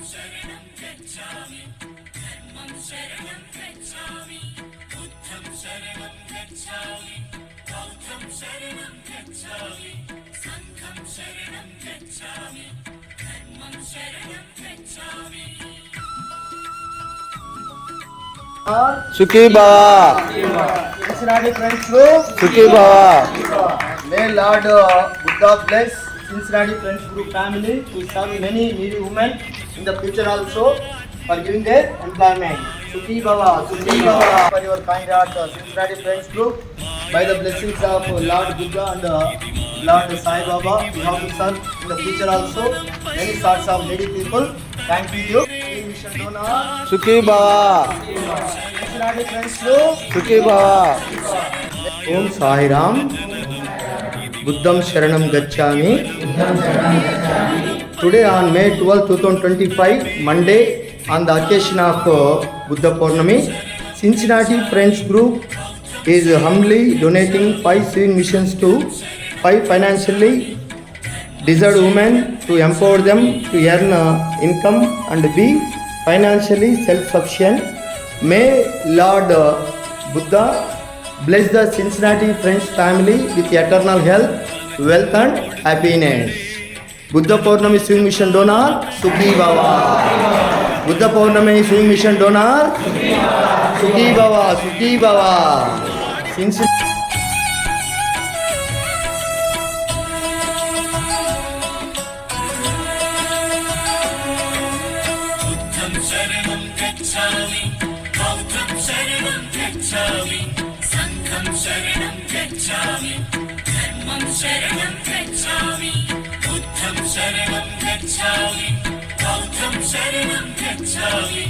saranam gachami, dhammam saranam gachami, buddham saranam gachami, bauddham saranam gachami, sangham saranam gachami, dhammam saranam gachami. सुखी बाबा Cincinnati Friends Group. सुखी बाबा May Lord Buddha bless Cincinnati Friends Group family to serve many needy women in the future also for giving their employment. Sukhi Baba, Sukhi Baba for your kind heart, Cincinnati Friends Group. By the blessings of Lord Buddha and Lord Sai Baba, we have to serve in the future also many sorts of needy people. Thank you. Mission donor. सुखी बाबा Cincinnati Friends Group. सुखी बाबा Om Sai Ram. Buddham Sharanam Gachami. Today on May 12, 2025, Monday, on the occasion of Buddha Purnami, Cincinnati Friends Group is humbly donating 5 sewing machines to 5 financially deserved women to empower them to earn income and be financially self-sufficient. May Lord Buddha bless the Cincinnati Friends family with eternal health, wealth and happiness. Buddha Purnami Swing Mission Donor, Sukhi Baba. Buddha Purnami Swing Mission Donor, Sukhi Baba, Sukhi Baba. Cincinnati. Buddham saranam gachami, bauddham saranam gachami, sangham saranam gachami, dhammam saranam gachami, buddham saranam gachami, bauddham saranam gachami,